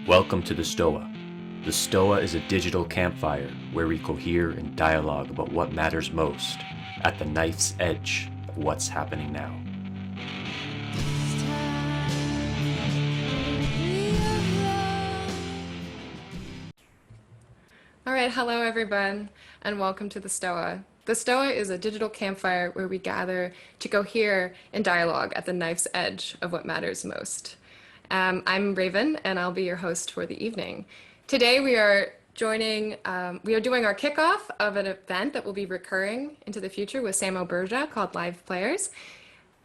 Welcome to the Stoa. The Stoa is a digital campfire where we cohere and dialogue about what matters most at the knife's edge of what's happening now. All right, hello everyone, and welcome to the Stoa. The Stoa is a digital campfire where we gather to cohere in dialogue at the knife's edge of what matters most. I'm Raven, and I'll be your host for the evening. Today we are doing our kickoff of an event that will be recurring into the future with Samo Burja called Live Players.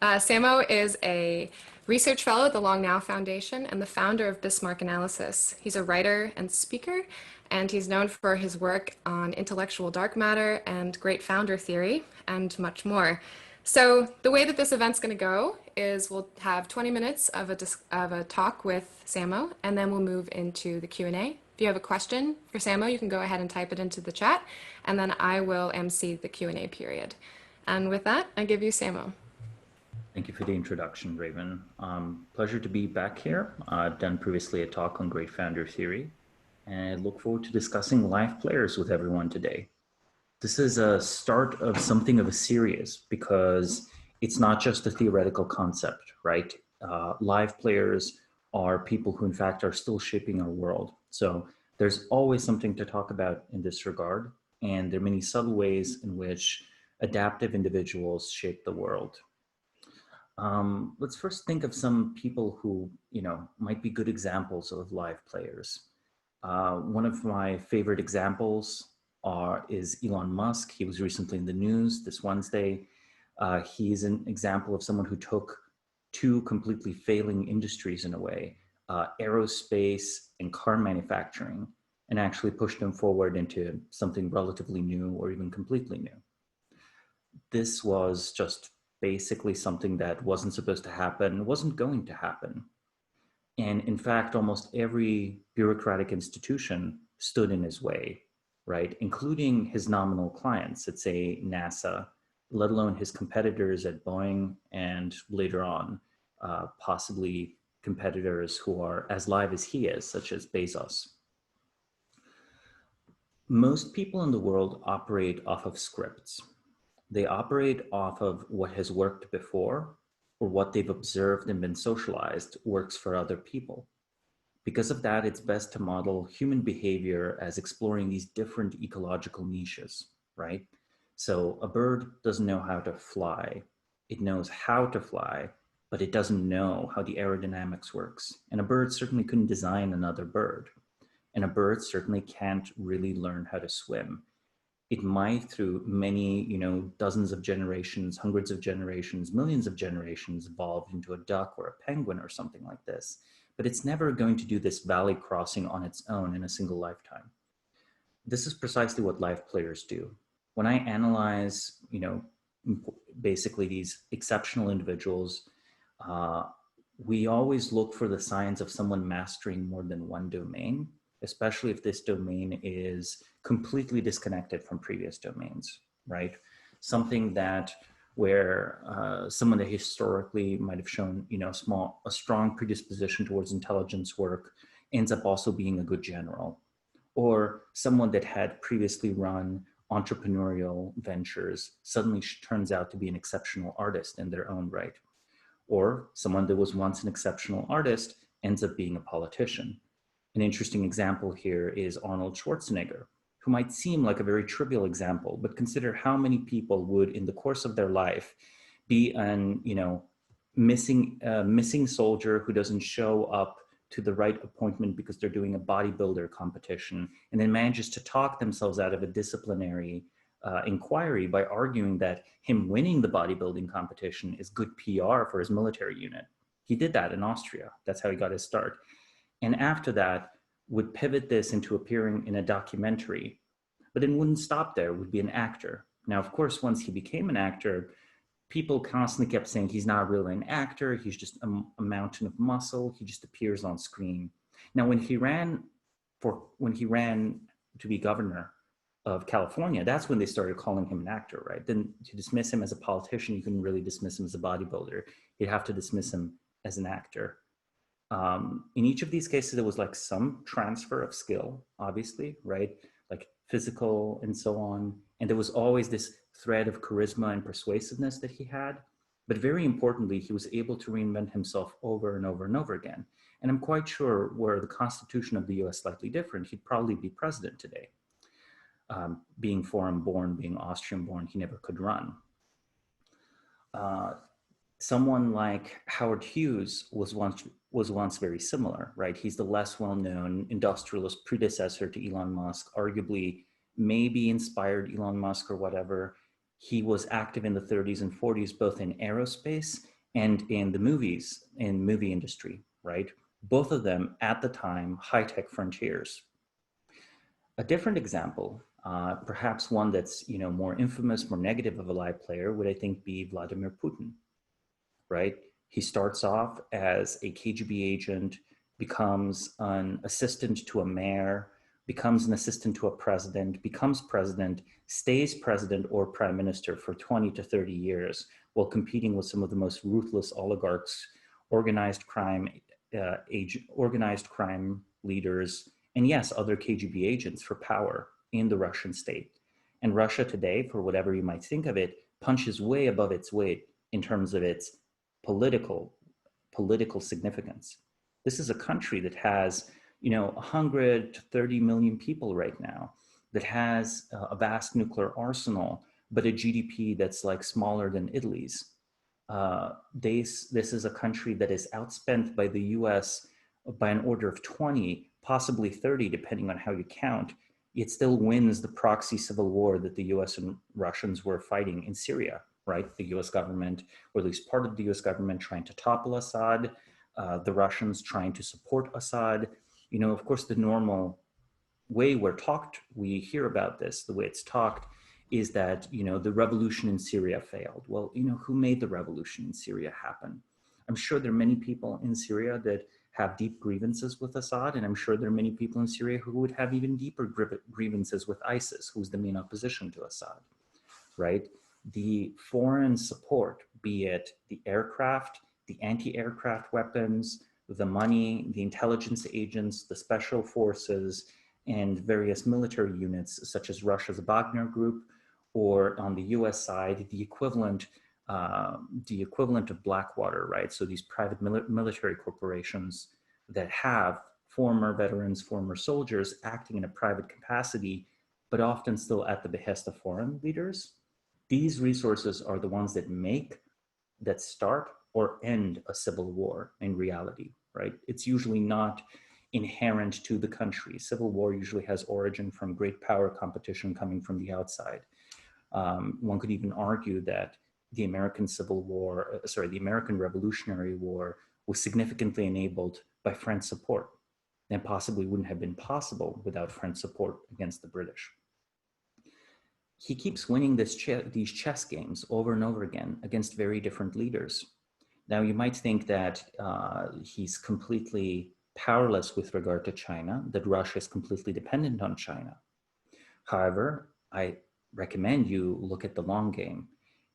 Samo is a research fellow at the Long Now Foundation and the founder of Bismark Analysis. He's a writer and speaker, and he's known for his work on intellectual dark matter and great founder theory, and much more. So the way that this event's going to go is we'll have 20 minutes of a talk with Samo, and then we'll move into the Q&A. If you have a question for Samo, you can go ahead and type it into the chat, and then I will MC the Q&A period. And with that, I give you Samo. Thank you for the introduction, Raven. Pleasure to be back here. I've done previously a talk on great founder theory, and I look forward to discussing live players with everyone today. This is a start of something of a series because it's not just a theoretical concept, right? Live players are people who in fact are still shaping our world. So there's always something to talk about in this regard, and there are many subtle ways in which adaptive individuals shape the world. Let's first think of some people who, might be good examples of live players. One of my favorite examples is Elon Musk. He was recently in the news this Wednesday. He's an example of someone who took two completely failing industries in a way, aerospace and car manufacturing, and actually pushed them forward into something relatively new or even completely new. This was just basically something that wasn't supposed to happen, wasn't going to happen. And in fact, almost every bureaucratic institution stood in his way, right? Including his nominal clients at, say, NASA, let alone his competitors at Boeing, and later on, possibly competitors who are as live as he is, such as Bezos. Most people in the world operate off of scripts. They operate off of what has worked before, or what they've observed and been socialized works for other people. Because of that, it's best to model human behavior as exploring these different ecological niches, right? So a bird doesn't know how to fly. It knows how to fly, but it doesn't know how the aerodynamics works. And a bird certainly couldn't design another bird. And a bird certainly can't really learn how to swim. It might, through many, dozens of generations, hundreds of generations, millions of generations, evolve into a duck or a penguin or something like this. But it's never going to do this valley crossing on its own in a single lifetime. This is precisely what live players do. When I analyze, basically these exceptional individuals, we always look for the signs of someone mastering more than one domain, especially if this domain is completely disconnected from previous domains, right? Something that where someone that historically might have shown, a strong predisposition towards intelligence work ends up also being a good general, or someone that had previously run entrepreneurial ventures suddenly turns out to be an exceptional artist in their own right, or someone that was once an exceptional artist ends up being a politician. An interesting example here is Arnold Schwarzenegger, who might seem like a very trivial example, but consider how many people would, in the course of their life, be an missing soldier who doesn't show up to the right appointment because they're doing a bodybuilder competition, and then manages to talk themselves out of a disciplinary inquiry by arguing that him winning the bodybuilding competition is good PR for his military unit. He did that in Austria. That's how he got his start. And after that, would pivot this into appearing in a documentary, but then wouldn't stop there, would be an actor. Now, of course, once he became an actor, people constantly kept saying he's not really an actor, he's just a mountain of muscle, he just appears on screen. Now, when he ran to be governor of California, that's when they started calling him an actor, right? Then to dismiss him as a politician, you couldn't really dismiss him as a bodybuilder. You'd have to dismiss him as an actor. In each of these cases, there was like some transfer of skill, obviously, right? Like physical and so on. And there was always this thread of charisma and persuasiveness that he had. But very importantly, he was able to reinvent himself over and over and over again. And I'm quite sure were the Constitution of the US slightly different, he'd probably be president today. Being foreign born, being Austrian born, he never could run. Someone like Howard Hughes was once very similar, right? He's the less well-known industrialist predecessor to Elon Musk, arguably maybe inspired Elon Musk or whatever. He was active in the 30s and 40s, both in aerospace and in the movie industry, right? Both of them at the time, high-tech frontiers. A different example, perhaps one that's more infamous, more negative of a live player, would I think be Vladimir Putin, right? He starts off as a KGB agent, becomes an assistant to a mayor, becomes an assistant to a president, becomes president, stays president or prime minister for 20 to 30 years while competing with some of the most ruthless oligarchs, organized crime leaders, and yes, other KGB agents for power in the Russian state. And Russia today, for whatever you might think of it, punches way above its weight in terms of its political significance. This is a country that has 100 to 30 million people right now, that has a vast nuclear arsenal, but a GDP that's like smaller than Italy's. This is a country that is outspent by the US by an order of 20, possibly 30, depending on how you count. It still wins the proxy civil war that the US and Russians were fighting in Syria, right? The US government, or at least part of the US government, trying to topple Assad, the Russians trying to support Assad. Of course, the normal way we hear about this, the way it's talked, is that, the revolution in Syria failed. Well, who made the revolution in Syria happen? I'm sure there are many people in Syria that have deep grievances with Assad, and I'm sure there are many people in Syria who would have even deeper grievances with ISIS, who's the main opposition to Assad, right? The foreign support, be it the aircraft, the anti-aircraft weapons, the money, the intelligence agents, the special forces, and various military units, such as Russia's Wagner Group, or on the US side, the equivalent of Blackwater, right? So these private military corporations that have former veterans, former soldiers acting in a private capacity, but often still at the behest of foreign leaders. These resources are the ones that start or end a civil war in reality, right? It's usually not inherent to the country. Civil war usually has origin from great power competition coming from the outside. One could even argue that the American Revolutionary War was significantly enabled by French support, and possibly wouldn't have been possible without French support against the British. He keeps winning these chess games over and over again against very different leaders. Now, you might think that he's completely powerless with regard to China, that Russia is completely dependent on China. However, I recommend you look at the long game.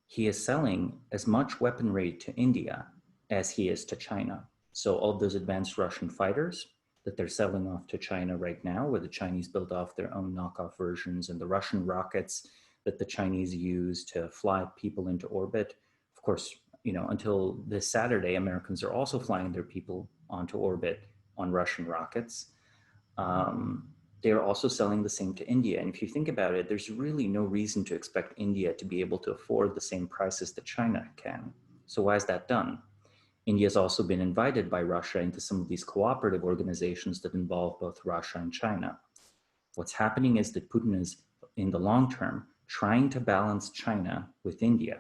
He is selling as much weaponry to India as he is to China. So all those advanced Russian fighters that they're selling off to China right now, where the Chinese build off their own knockoff versions, and the Russian rockets that the Chinese use to fly people into orbit. Of course, until this Saturday, Americans are also flying their people onto orbit on Russian rockets. They're also selling the same to India. And if you think about it, there's really no reason to expect India to be able to afford the same prices that China can. So why is that done? India's also been invited by Russia into some of these cooperative organizations that involve both Russia and China. What's happening is that Putin is, in the long term, trying to balance China with India.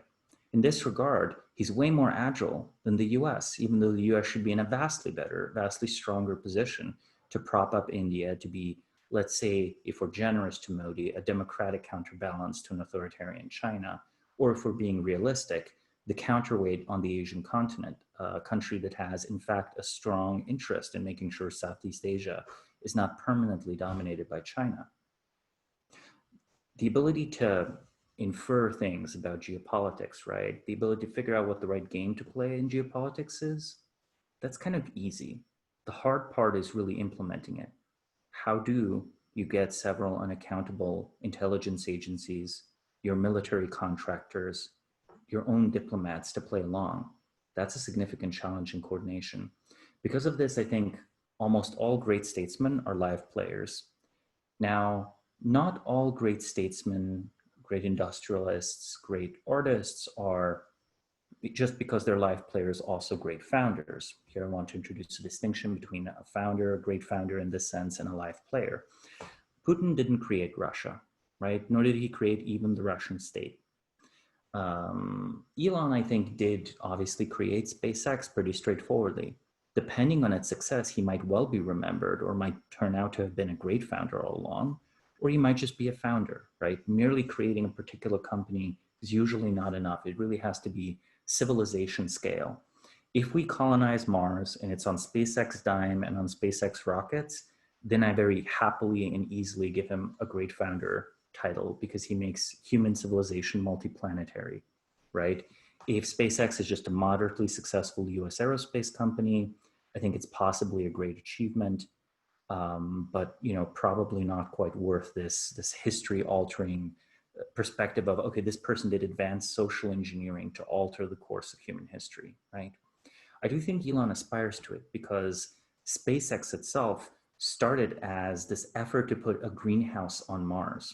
In this regard, he's way more agile than the US, even though the US should be in a vastly better, vastly stronger position to prop up India, to be, let's say, if we're generous to Modi, a democratic counterbalance to an authoritarian China, or if we're being realistic, the counterweight on the Asian continent, a country that has, in fact, a strong interest in making sure Southeast Asia is not permanently dominated by China. The ability to infer things about geopolitics, right? The ability to figure out what the right game to play in geopolitics is, that's kind of easy. The hard part is really implementing it. How do you get several unaccountable intelligence agencies, your military contractors, your own diplomats to play along? That's a significant challenge in coordination. Because of this, I think almost all great statesmen are live players. Now, not all great statesmen, great industrialists, great artists are, just because they're live players, also great founders. Here I want to introduce a distinction between a founder, a great founder in this sense, and a live player. Putin didn't create Russia, right? Nor did he create even the Russian state. Elon, I think, did obviously create SpaceX pretty straightforwardly. Depending on its success, he might well be remembered or might turn out to have been a great founder all along, or he might just be a founder, right? Merely creating a particular company is usually not enough. It really has to be civilization scale. If we colonize Mars and it's on SpaceX dime and on SpaceX rockets, then I very happily and easily give him a great founder title because he makes human civilization multiplanetary, right? If SpaceX is just a moderately successful US aerospace company, I think it's possibly a great achievement, but probably not quite worth this history-altering perspective of, okay, this person did advanced social engineering to alter the course of human history, right? I do think Elon aspires to it because SpaceX itself started as this effort to put a greenhouse on Mars.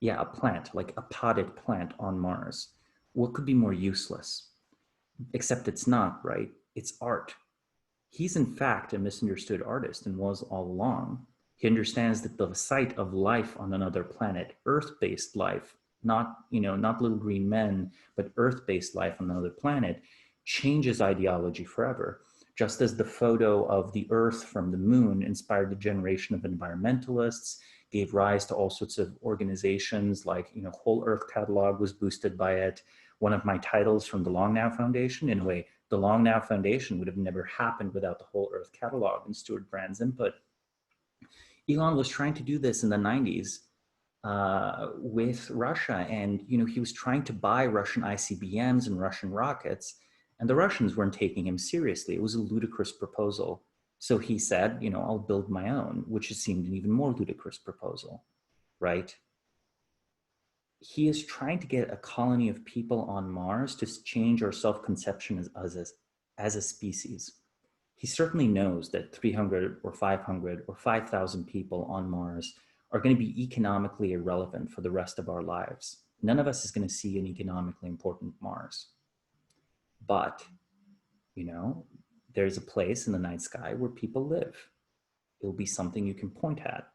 Yeah, a plant, like a potted plant on Mars. What could be more useless? Except it's not, right? It's art. He's in fact a misunderstood artist and was all along. He understands that the sight of life on another planet, Earth-based life, not little green men, but Earth-based life on another planet, changes ideology forever. Just as the photo of the Earth from the moon inspired a generation of environmentalists, gave rise to all sorts of organizations like, Whole Earth Catalog was boosted by it. One of my titles from the Long Now Foundation, in a way, the Long Now Foundation would have never happened without the Whole Earth Catalog and Stuart Brand's input. Elon was trying to do this in the 90s with Russia. And, he was trying to buy Russian ICBMs and Russian rockets, and the Russians weren't taking him seriously. It was a ludicrous proposal. So he said, I'll build my own, which seemed an even more ludicrous proposal, right? He is trying to get a colony of people on Mars to change our self-conception as a species. He certainly knows that 300 or 500 or 5,000 people on Mars are going to be economically irrelevant for the rest of our lives. None of us is going to see an economically important Mars. But, there's a place in the night sky where people live. It'll be something you can point at.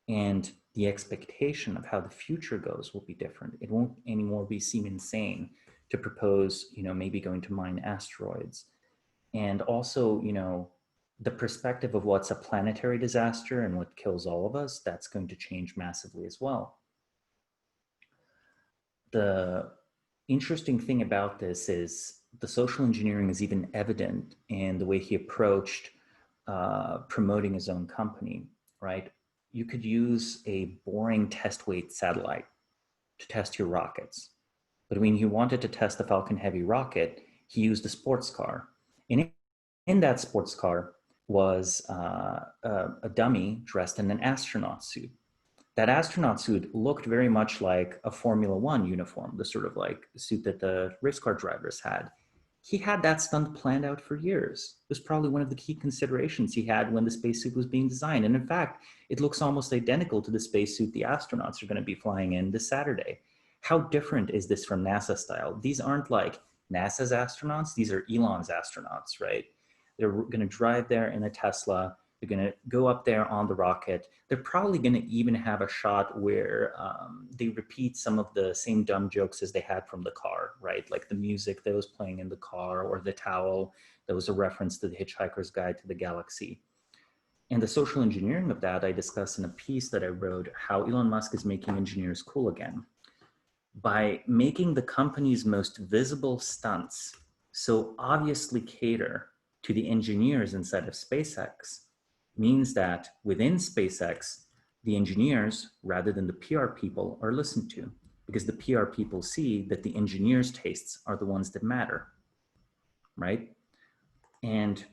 And the expectation of how the future goes will be different. It won't anymore seem insane to propose, maybe going to mine asteroids. And also, the perspective of what's a planetary disaster and what kills all of us, that's going to change massively as well. The interesting thing about this is the social engineering is even evident in the way he approached promoting his own company, right? You could use a boring test weight satellite to test your rockets. But when he wanted to test the Falcon Heavy rocket, he used a sports car. And in that sports car was a dummy dressed in an astronaut suit. That astronaut suit looked very much like a Formula One uniform, the sort of like suit that the race car drivers had. He had that stunt planned out for years. It was probably one of the key considerations he had when the spacesuit was being designed. And in fact, it looks almost identical to the spacesuit the astronauts are going to be flying in this Saturday. How different is this from NASA style? These aren't like NASA's astronauts. These are Elon's astronauts, right? They're going to drive there in a Tesla. They're going to go up there on the rocket. They're probably going to even have a shot where they repeat some of the same dumb jokes as they had from the car, right? Like the music that was playing in the car, or the towel that was a reference to the Hitchhiker's Guide to the Galaxy. And the social engineering of that, I discussed in a piece that I wrote, how Elon Musk is making engineers cool again. By making the company's most visible stunts so obviously cater to the engineers inside of SpaceX, means that within SpaceX, the engineers, rather than the PR people, are listened to, because the PR people see that the engineers' tastes are the ones that matter, right? And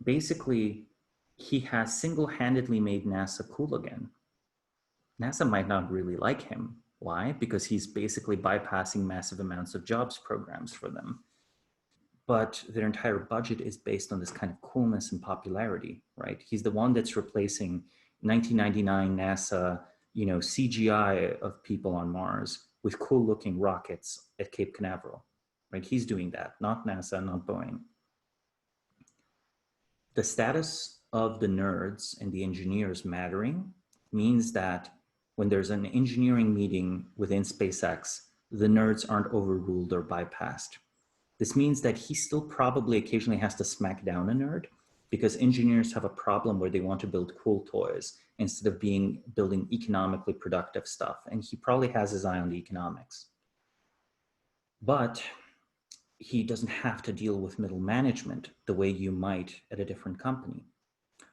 basically, he has single-handedly made NASA cool again. NASA might not really like him. Why? Because he's basically bypassing massive amounts of jobs programs for them. But their entire budget is based on this kind of coolness and popularity, right? He's the one that's replacing 1999 NASA, CGI of people on Mars with cool looking rockets at Cape Canaveral, right? He's doing that, not NASA, not Boeing. The status of the nerds and the engineers mattering means that when there's an engineering meeting within SpaceX, the nerds aren't overruled or bypassed. This means that he still probably occasionally has to smack down a nerd because engineers have a problem where they want to build cool toys instead of building economically productive stuff. And he probably has his eye on the economics. But he doesn't have to deal with middle management the way you might at a different company.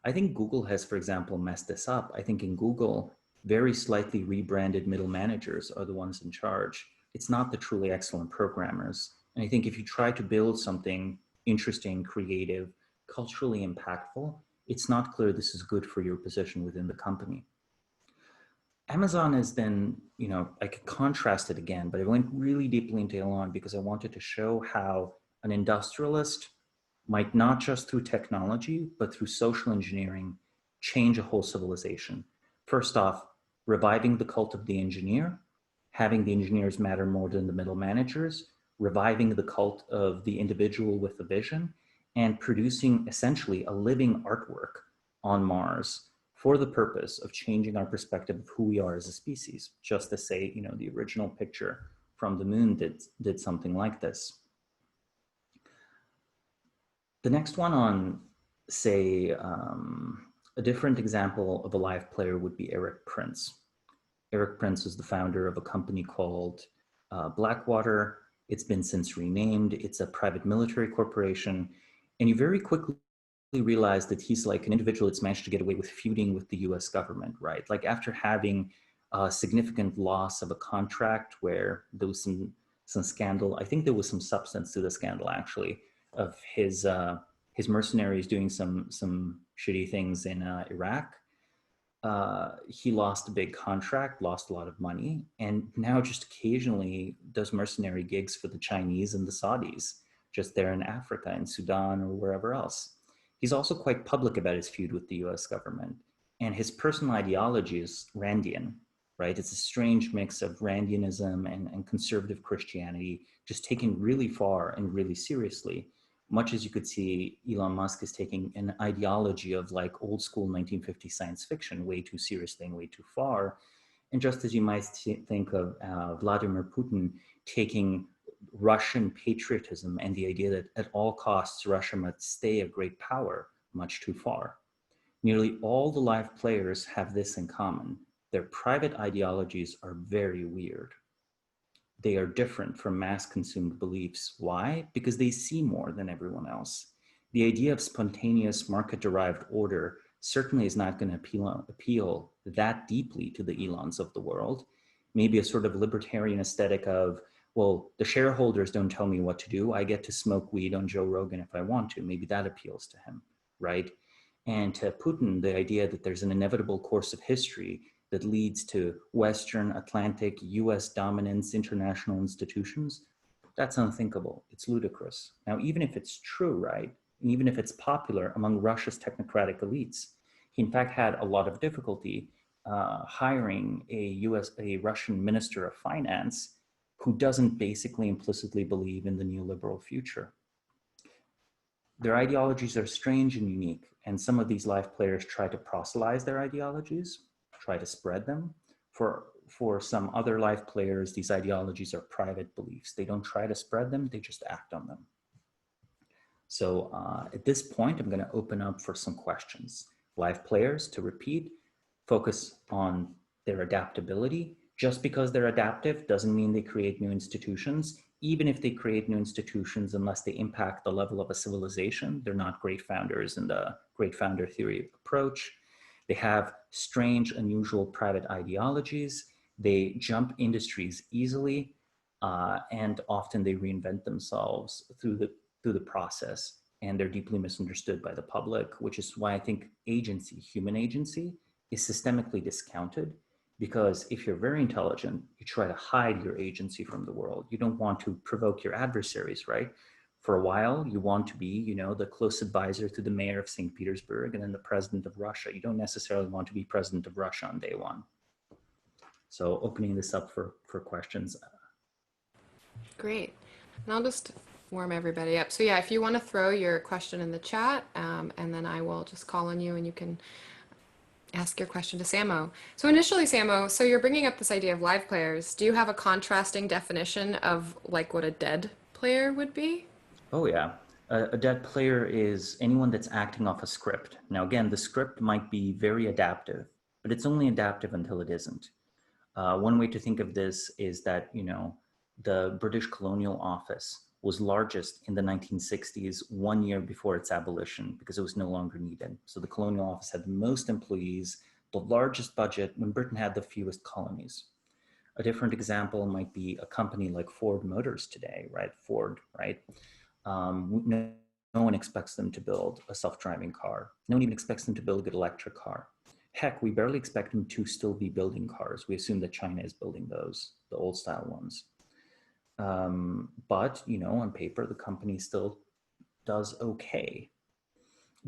I think Google has, for example, messed this up. I think in Google, very slightly rebranded middle managers are the ones in charge. It's not the truly excellent programmers. And I think if you try to build something interesting, creative, culturally impactful, it's not clear this is good for your position within the company. Amazon is then, I could contrast it again, but I went really deeply into Elon because I wanted to show how an industrialist might not just through technology, but through social engineering, change a whole civilization. First off, reviving the cult of the engineer, having the engineers matter more than the middle managers, reviving the cult of the individual with a vision, and producing essentially a living artwork on Mars for the purpose of changing our perspective of who we are as a species. Just to say, the original picture from the moon did something like this. The next one on, say, a different example of a live player would be Eric Prince. Eric Prince is the founder of a company called Blackwater. It's been since renamed. It's a private military corporation. And you very quickly realize that he's like an individual that's managed to get away with feuding with the US government, right? Like after having a significant loss of a contract where there was some scandal, I think there was some substance to the scandal actually, of his mercenaries doing some shitty things in Iraq. He lost a big contract, lost a lot of money, and now just occasionally does mercenary gigs for the Chinese and the Saudis, just there in Africa, in Sudan, or wherever else. He's also quite public about his feud with the US government, and his personal ideology is Randian, right? It's a strange mix of Randianism and conservative Christianity, just taken really far and really seriously, much as you could see Elon Musk is taking an ideology of like old school 1950s science fiction way too seriously and way too far. And just as you might think of Vladimir Putin taking Russian patriotism and the idea that at all costs Russia must stay a great power much too far. Nearly all the live players have this in common. Their private ideologies are very weird. They are different from mass-consumed beliefs. Why? Because they see more than everyone else. The idea of spontaneous market-derived order certainly is not going to appeal that deeply to the Elons of the world. Maybe a sort of libertarian aesthetic of, well, the shareholders don't tell me what to do. I get to smoke weed on Joe Rogan if I want to. Maybe that appeals to him, right? And to Putin, the idea that there's an inevitable course of history that leads to Western, Atlantic, US dominance, international institutions, that's unthinkable. It's ludicrous. Now, even if it's true, right, and even if it's popular among Russia's technocratic elites, he in fact had a lot of difficulty hiring a Russian minister of finance who doesn't basically implicitly believe in the neoliberal future. Their ideologies are strange and unique, and some of these live players try to proselytize their ideologies, try to spread them. For some other live players, these ideologies are private beliefs. They don't try to spread them, they just act on them. So at this point, I'm going to open up for some questions. Live players, to repeat, focus on their adaptability. Just because they're adaptive doesn't mean they create new institutions. Even if they create new institutions, unless they impact the level of a civilization, they're not great founders in the great founder theory approach. They have strange, unusual private ideologies. They jump industries easily, and often they reinvent themselves through the process. and they're deeply misunderstood by the public, which is why I think agency, human agency, is systemically discounted. Because if you're very intelligent, you try to hide your agency from the world. You don't want to provoke your adversaries, right? For a while, you want to be, you know, the close advisor to the mayor of St. Petersburg and then the president of Russia. You don't necessarily want to be president of Russia on day one. So opening this up for questions. Great. And I'll just warm everybody up. So yeah, if you want to throw your question in the chat, and then I will just call on you and you can ask your question to Samo. So initially, Samo, so you're bringing up this idea of live players. Do you have a contrasting definition of like what a dead player would be? Oh yeah. A dead player is anyone that's acting off a script. Now again, the script might be very adaptive, but it's only adaptive until it isn't. One way to think of this is that, you know, the British Colonial Office was largest in the 1960s, 1 year before its abolition, because it was no longer needed. So the Colonial Office had the most employees, the largest budget when Britain had the fewest colonies. A different example might be a company like Ford Motors today, right? Ford, right? No one expects them to build a self-driving car. No one even expects them to build a good electric car. Heck, we barely expect them to still be building cars. We assume that China is building those, the old style ones. But, you know, on paper, the company still does okay.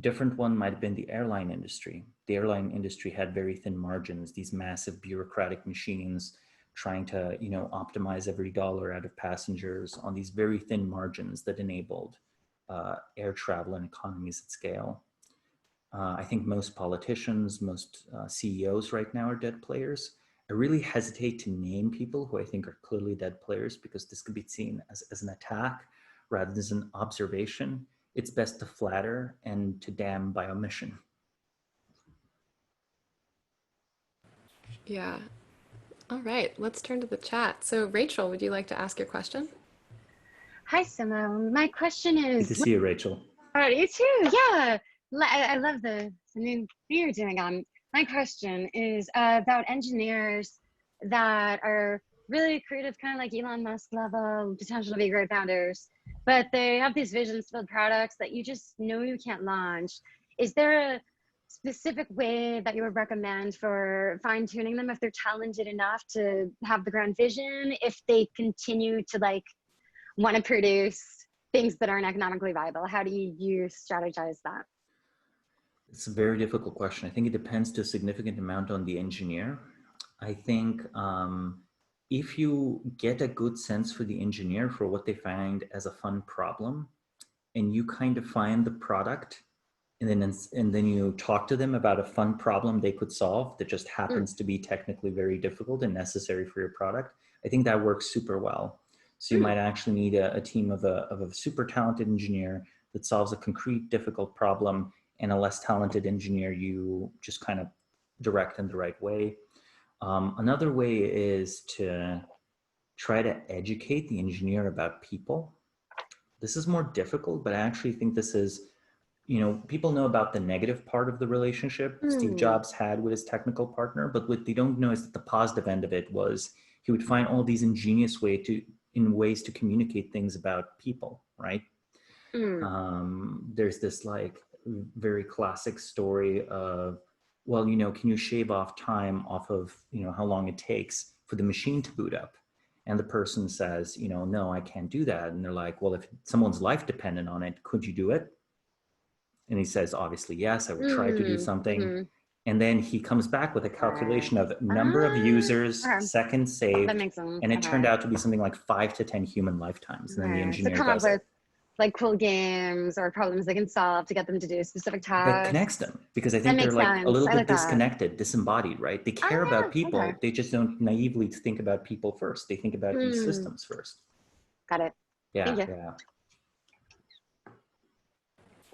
Different one might have been the airline industry. The airline industry had very thin margins, these massive bureaucratic machines trying to, you know, optimize every dollar out of passengers on these very thin margins that enabled air travel and economies at scale. I think most politicians, most CEOs right now are dead players. I really hesitate to name people who I think are clearly dead players because this could be seen as an attack rather than as an observation. It's best to flatter and to damn by omission. Yeah. All right, let's turn to the chat. So Rachel, would you like to ask your question? Hi, Samo. My question is... Good to see you, Rachel. You too, yeah. I love the new thing you're doing. My question is about engineers that are really creative, kind of like Elon Musk level, potential to be great founders, but they have these visions to build products that you just know you can't launch. Is there a specific way that you would recommend for fine tuning them if they're talented enough to have the grand vision, if they continue to like want to produce things that aren't economically viable? How do you strategize that? It's a very difficult question. I think it depends to a significant amount on the engineer. I think if you get a good sense for the engineer for what they find as a fun problem, and you kind of find the product, and then you talk to them about a fun problem they could solve that just happens to be technically very difficult and necessary for your product, I think that works super well. So you might actually need a team of a super talented engineer that solves a concrete, difficult problem, and a less talented engineer you just kind of direct in the right way. Another way is to try to educate the engineer about people. This is more difficult, but I actually think this is, you know, people know about the negative part of the relationship Steve Jobs had with his technical partner, but what they don't know is that the positive end of it was he would find all these ingenious ways to communicate things about people, right? There's this like very classic story of, well, you know, can you shave off time off of, you know, how long it takes for the machine to boot up? And the person says, you know, no, I can't do that. And they're like, well, if someone's life depended on it, could you do it? And he says, obviously, yes, I would try to do something. And then he comes back with a calculation of number of users, seconds saved, That makes sense. and it turned out to be something like 5 to 10 human lifetimes. And then the engineer so come does up it. with like cool games or problems they can solve to get them to do specific tasks. That connects them, because I think they're like a little bit disconnected, disembodied, right? They care about people. They just don't naively think about people first. They think about these systems first. Got it. Yeah, Thank you. yeah.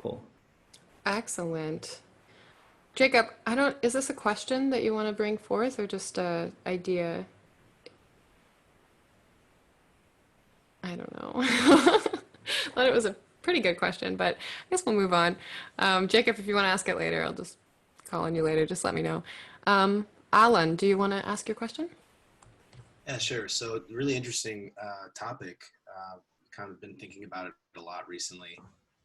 Cool. Excellent. Jacob, is this a question that you want to bring forth or just an idea? I don't know. I thought it was a pretty good question, but I guess we'll move on. Jacob, if you want to ask it later, I'll just call on you later. Just let me know. Alan, do you want to ask your question? Yeah, sure. So really interesting topic. Kind of been thinking about it a lot recently.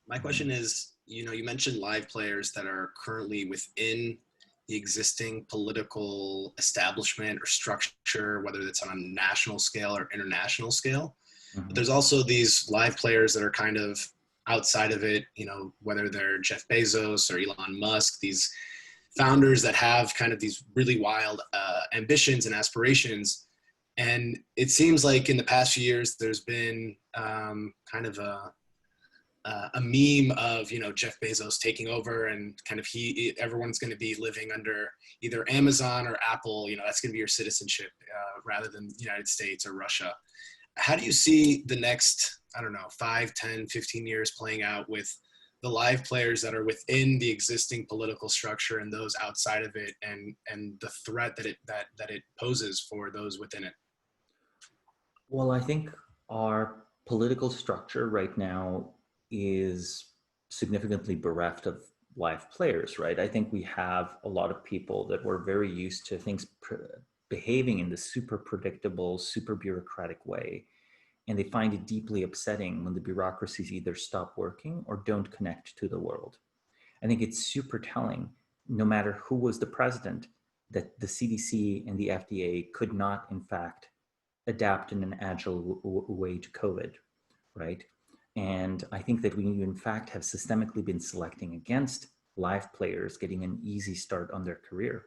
My question is, you mentioned live players that are currently within the existing political establishment or structure, whether it's on a national scale or international scale. But there's also these live players that are kind of outside of it, whether they're Jeff Bezos or Elon Musk, these founders that have kind of these really wild ambitions and aspirations. And it seems like in the past few years, there's been kind of a meme of, Jeff Bezos taking over, and kind of everyone's going to be living under either Amazon or Apple. That's going to be your citizenship rather than the United States or Russia. How do you see the next, 5, 10, 15 years playing out with the live players that are within the existing political structure and those outside of it, and the threat that it poses for those within it? Well, I think our political structure right now is significantly bereft of live players, right? I think we have a lot of people that were very used to things behaving in this super predictable, super bureaucratic way. And they find it deeply upsetting when the bureaucracies either stop working or don't connect to the world. I think it's super telling, no matter who was the president, that the CDC and the FDA could not, in fact, adapt in an agile way to COVID, right? And I think that we, in fact, have systemically been selecting against live players getting an easy start on their career,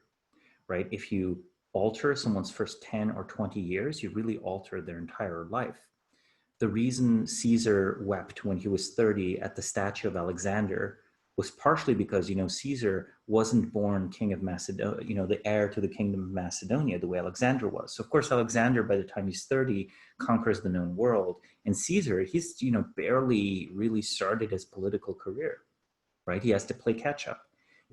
right? If you alter someone's first 10 or 20 years, you really alter their entire life. The reason Caesar wept when he was 30 at the statue of Alexander was partially because, Caesar wasn't born king of Macedonia, the heir to the kingdom of Macedonia, the way Alexander was. So of course, Alexander, by the time he's 30, conquers the known world. And Caesar, he's, barely really started his political career, right? He has to play catch up.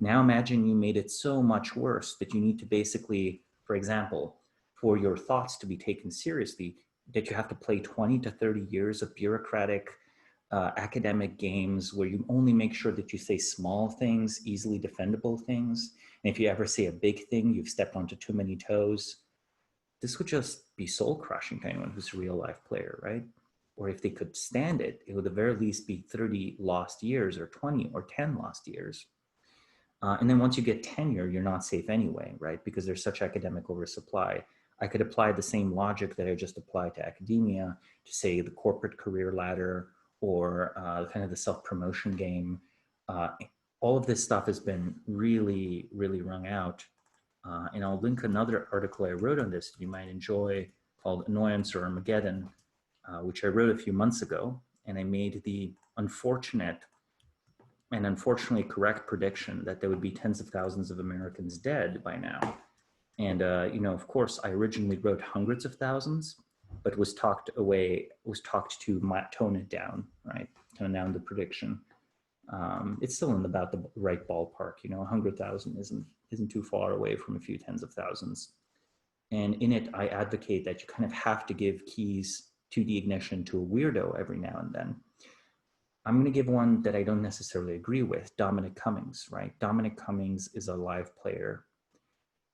Now imagine you made it so much worse that you need to basically, for example, for your thoughts to be taken seriously, that you have to play 20 to 30 years of bureaucratic academic games where you only make sure that you say small things, easily defendable things. And if you ever say a big thing, you've stepped onto too many toes. This would just be soul crushing to anyone who's a real life player, right? Or if they could stand it, it would at the very least be 30 lost years or 20 or 10 lost years. And then once you get tenure, you're not safe anyway, right? Because there's such academic oversupply. I could apply the same logic that I just applied to academia to, say, the corporate career ladder or kind of the self-promotion game. All of this stuff has been really, really wrung out. And I'll link another article I wrote on this that you might enjoy called Annoyance or Armageddon, which I wrote a few months ago. And I made the unfortunate and unfortunately correct prediction that there would be tens of thousands of Americans dead by now. And, of course, I originally wrote hundreds of thousands, but was talked to tone it down, right? Tone down the prediction. It's still in about the right ballpark, 100,000 isn't too far away from a few tens of thousands. And in it, I advocate that you kind of have to give keys to the ignition to a weirdo every now and then. I'm going to give one that I don't necessarily agree with, Dominic Cummings, right? Dominic Cummings is a live player,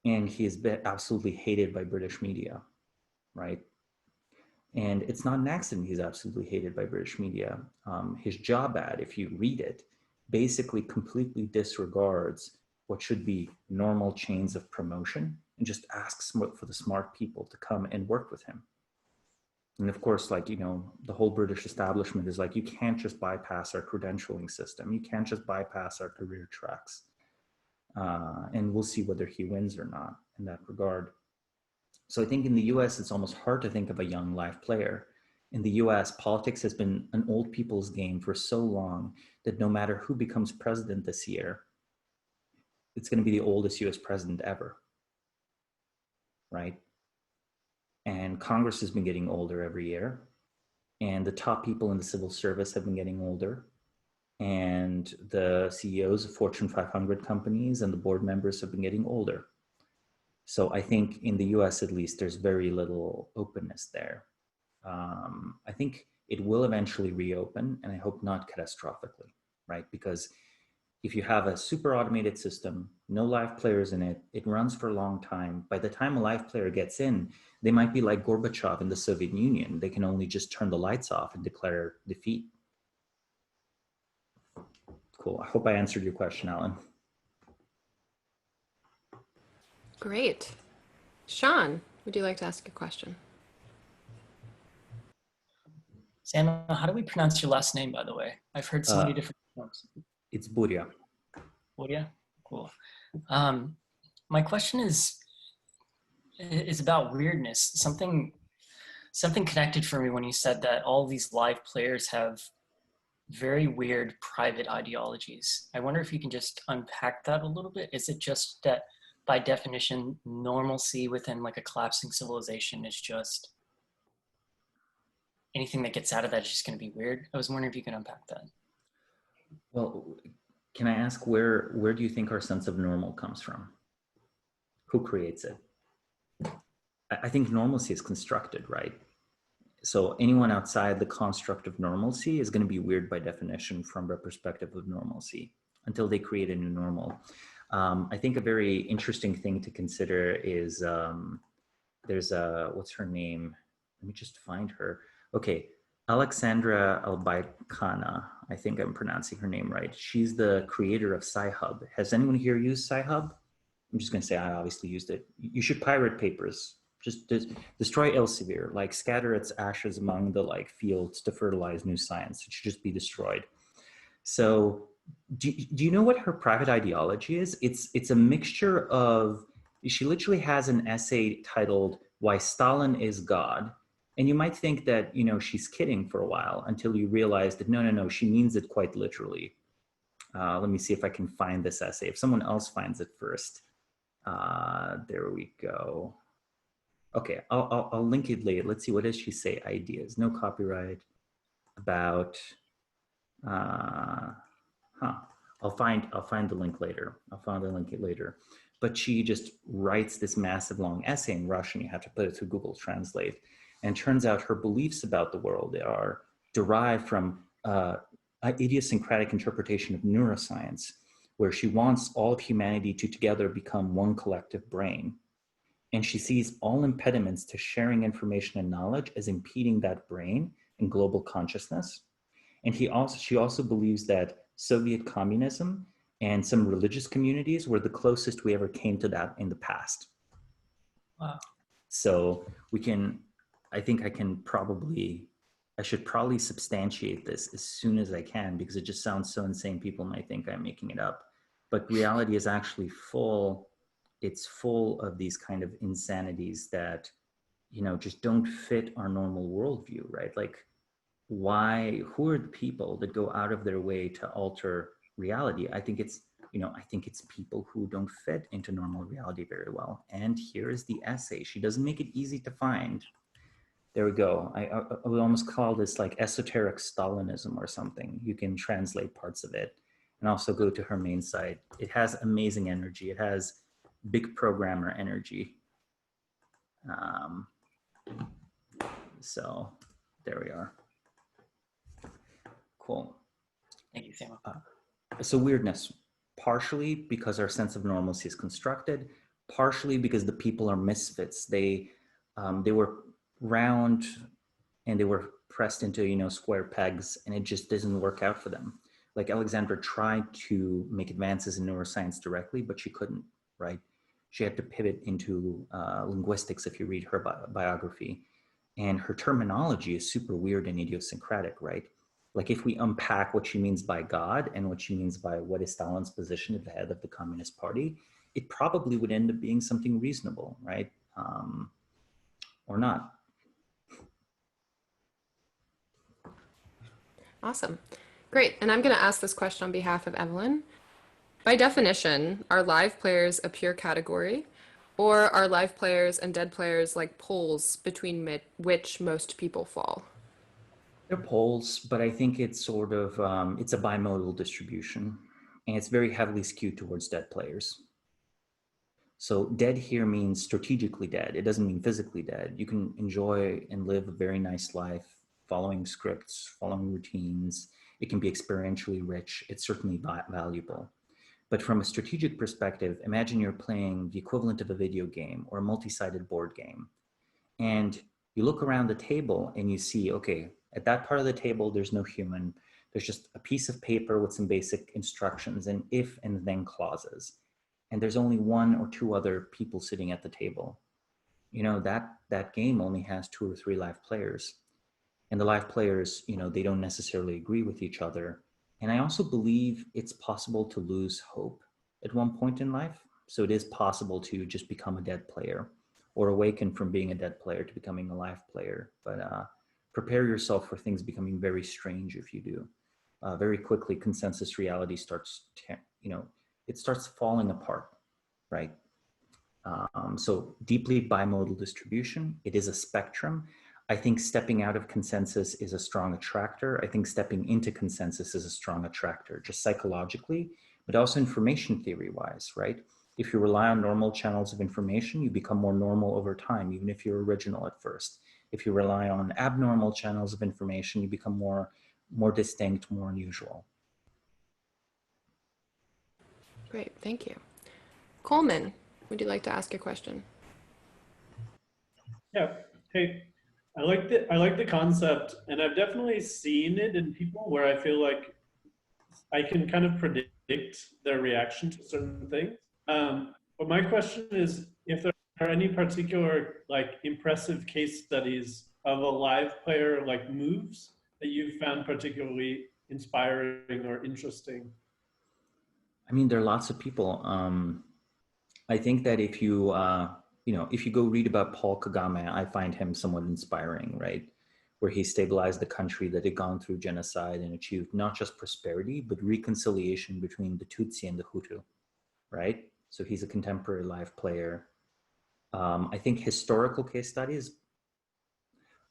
and he has been absolutely hated by British media, right? And it's not an accident he's absolutely hated by British media. His job ad, if you read it, basically completely disregards what should be normal chains of promotion and just asks for the smart people to come and work with him. And of course, the whole British establishment is like, you can't just bypass our credentialing system. You can't just bypass our career tracks. And we'll see whether he wins or not in that regard. So I think in the US, it's almost hard to think of a young live player. In the US, politics has been an old people's game for so long that no matter who becomes president this year, it's going to be the oldest US president ever, right? And Congress has been getting older every year. And the top people in the civil service have been getting older. And the CEOs of Fortune 500 companies and the board members have been getting older. So I think in the US, at least, there's very little openness there. I think it will eventually reopen, and I hope not catastrophically, right? Because if you have a super automated system, no live players in it, it runs for a long time. By the time a live player gets in, they might be like Gorbachev in the Soviet Union. They can only just turn the lights off and declare defeat. Cool. I hope I answered your question, Alan. Great. Sean, would you like to ask a question? Samo, how do we pronounce your last name, by the way? I've heard so many different forms. It's Burja. Burja? Cool. My question is about weirdness. Something connected for me when you said that all these live players have very weird private ideologies. I wonder if you can just unpack that a little bit. Is it just that by definition, normalcy within like a collapsing civilization is just anything that gets out of that is just going to be weird? I was wondering if you can unpack that. Well, can I ask where do you think our sense of normal comes from? Who creates it? I think normalcy is constructed, right? So anyone outside the construct of normalcy is going to be weird by definition from the perspective of normalcy until they create a new normal. I think a very interesting thing to consider is there's what's her name? Let me just find her. Okay, Alexandra Albaicana. I think I'm pronouncing her name right. She's the creator of Sci-Hub. Has anyone here used Sci-Hub? I'm just going to say I obviously used it. You should pirate papers. Just destroy Elsevier, like scatter its ashes among the like fields to fertilize new science. It should just be destroyed. So do you know what her private ideology is? It's a mixture of, she literally has an essay titled Why Stalin is God. And you might think that, you know, she's kidding for a while until you realize that no, she means it quite literally. Let me see if I can find this essay. If someone else finds it first. There we go. Okay, I'll link it later. Let's see, what does she say? Ideas, no copyright, about, I'll find the link later. I'll find the link later. But she just writes this massive long essay in Russian. You have to put it through Google Translate. And turns out her beliefs about the world are derived from an idiosyncratic interpretation of neuroscience, where she wants all of humanity to together become one collective brain. And she sees all impediments to sharing information and knowledge as impeding that brain and global consciousness. And she also believes that Soviet communism and some religious communities were the closest we ever came to that in the past. Wow. So I think I should probably substantiate this as soon as I can, because it just sounds so insane. People might think I'm making it up, but reality is actually it's full of these kind of insanities that, you know, just don't fit our normal worldview, right? Like, who are the people that go out of their way to alter reality? I think it's people who don't fit into normal reality very well. And here is the essay. She doesn't make it easy to find. There we go. I would almost call this like esoteric Stalinism or something. You can translate parts of it and also go to her main site. It has amazing energy. It has big programmer energy. So there we are. Cool. Thank you, Samo. So weirdness, partially because our sense of normalcy is constructed, partially because the people are misfits. They were round and they were pressed into, you know, square pegs, and it just doesn't work out for them. Like Alexandra tried to make advances in neuroscience directly, but she couldn't, right? She had to pivot into linguistics if you read her biography. And her terminology is super weird and idiosyncratic, right? Like if we unpack what she means by God and what she means by what is Stalin's position at the head of the Communist Party, it probably would end up being something reasonable, right? Or not. Awesome. Great. And I'm going to ask this question on behalf of Evelyn. By definition, are live players a pure category, or are live players and dead players like poles between which most people fall? They're poles, but I think it's sort of, it's a bimodal distribution, and it's very heavily skewed towards dead players. So dead here means strategically dead. It doesn't mean physically dead. You can enjoy and live a very nice life following scripts, following routines. It can be experientially rich. It's certainly valuable. But from a strategic perspective, imagine you're playing the equivalent of a video game or a multi-sided board game. And you look around the table and you see, okay, at that part of the table, there's no human. There's just a piece of paper with some basic instructions and if and then clauses. And there's only one or two other people sitting at the table. You know, that game only has 2 or 3 live players. And the live players, you know, they don't necessarily agree with each other. And I also believe it's possible to lose hope at one point in life. So it is possible to just become a dead player or awaken from being a dead player to becoming a live player. But prepare yourself for things becoming very strange if you do. Very quickly, consensus reality starts, it starts falling apart, right? So deeply bimodal distribution, it is a spectrum. I think stepping out of consensus is a strong attractor. I think stepping into consensus is a strong attractor, just psychologically, but also information theory wise, right? If you rely on normal channels of information, you become more normal over time, even if you're original at first. If you rely on abnormal channels of information, you become more distinct, more unusual. Great, thank you. Coleman, would you like to ask a question? Yeah. Hey, I like the concept, and I've definitely seen it in people where I feel like I can kind of predict their reaction to certain things. But my question is if there are any particular like impressive case studies of a live player like moves that you've found particularly inspiring or interesting. I mean, there are lots of people. I think that if you, if you go read about Paul Kagame, I find him somewhat inspiring, right? Where he stabilized the country that had gone through genocide and achieved not just prosperity, but reconciliation between the Tutsi and the Hutu, right? So he's a contemporary live player. I think historical case studies,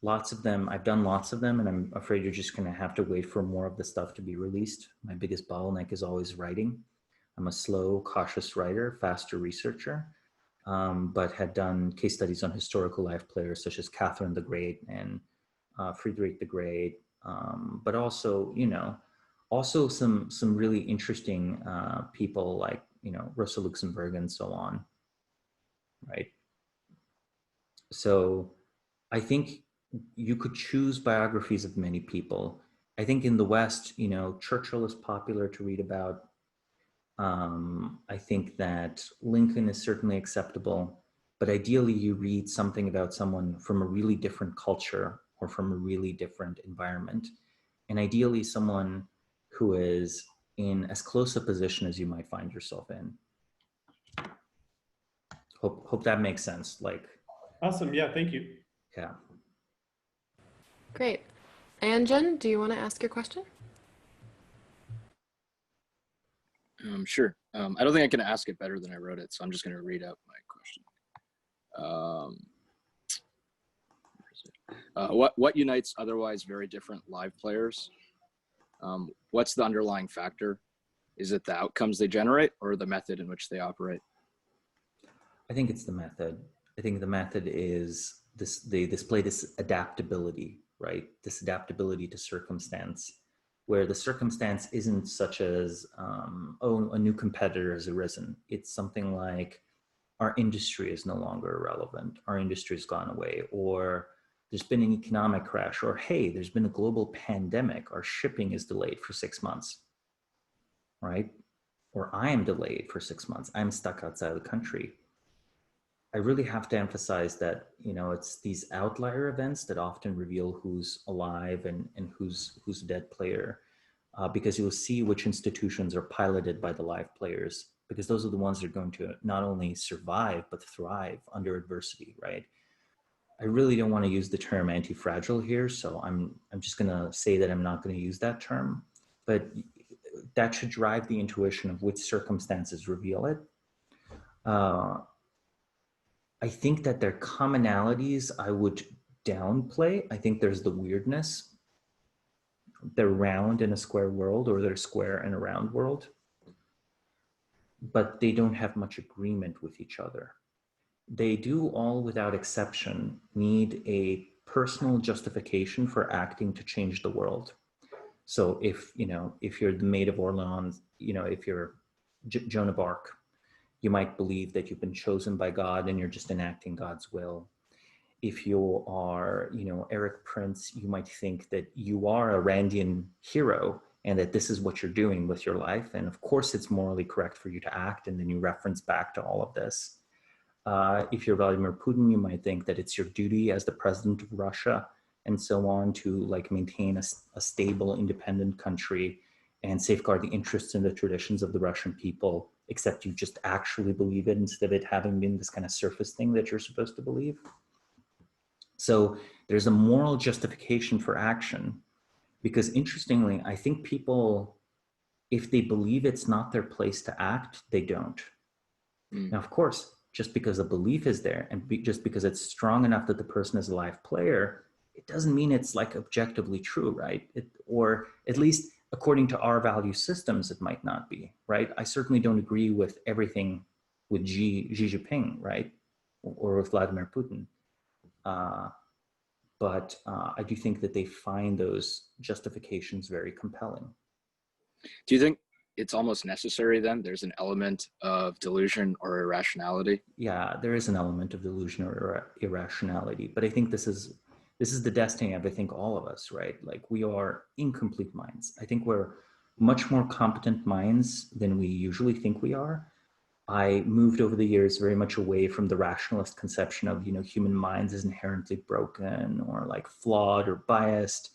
lots of them, I've done lots of them, and I'm afraid you're just gonna have to wait for more of the stuff to be released. My biggest bottleneck is always writing. I'm a slow, cautious writer, faster researcher, but had done case studies on historical life players such as Catherine the Great and Friedrich the Great, but also, also some really interesting people like, Rosa Luxemburg and so on, right? So I think you could choose biographies of many people. I think in the West, Churchill is popular to read about. I think that Lincoln is certainly acceptable, but ideally you read something about someone from a really different culture or from a really different environment. And ideally someone who is in as close a position as you might find yourself in. Hope that makes sense. Like, Awesome, yeah, thank you. yeah. Great. Anjan, do you want to ask your question? Sure. I don't think I can ask it better than I wrote it, so I'm just going to read out my question. What unites otherwise very different live players? What's the underlying factor? Is it the outcomes they generate or the method in which they operate? I think it's the method. I think the method is this, they display this adaptability, right? This adaptability to circumstance, where the circumstance isn't such as, oh, a new competitor has arisen. It's something like our industry is no longer relevant. Our industry has gone away, or there's been an economic crash, or hey, there's been a global pandemic. Our shipping is delayed for 6 months, right? Or I am delayed for 6 months. I'm stuck outside of the country. I really have to emphasize that, it's these outlier events that often reveal who's alive and who's a dead player, because you'll see which institutions are piloted by the live players, because those are the ones that are going to not only survive, but thrive under adversity, right? I really don't want to use the term anti-fragile here, so I'm just going to say that I'm not going to use that term, but that should drive the intuition of which circumstances reveal it. I think that their commonalities I would downplay. I think there's the weirdness. They're round in a square world, or they're square in a round world, but they don't have much agreement with each other. They do all without exception need a personal justification for acting to change the world. So if you're the Maid of Orleans, if you're Joan of Arc, you might believe that you've been chosen by God and you're just enacting God's will. If you are, Eric Prince, you might think that you are a Randian hero and that this is what you're doing with your life. And of course, it's morally correct for you to act. And then you reference back to all of this. If you're Vladimir Putin, you might think that it's your duty as the president of Russia and so on to like maintain a stable, independent country and safeguard the interests and the traditions of the Russian people, except you just actually believe it instead of it having been this kind of surface thing that you're supposed to believe. So there's a moral justification for action, because interestingly, I think people, if they believe it's not their place to act, they don't. Now, of course, just because a belief is there and just because it's strong enough that the person is a live player, it doesn't mean it's like objectively true, right? Or at least according to our value systems, it might not be, right? I certainly don't agree with everything with Xi Jinping, right? Or with Vladimir Putin. But I do think that they find those justifications very compelling. Do you think it's almost necessary then? There's an element of delusion or irrationality? Yeah, there is an element of delusion or irrationality, but I think this is the destiny of, I think, all of us, right? Like we are incomplete minds. I think we're much more competent minds than we usually think we are. I moved over the years very much away from the rationalist conception of, human minds as inherently broken or like flawed or biased.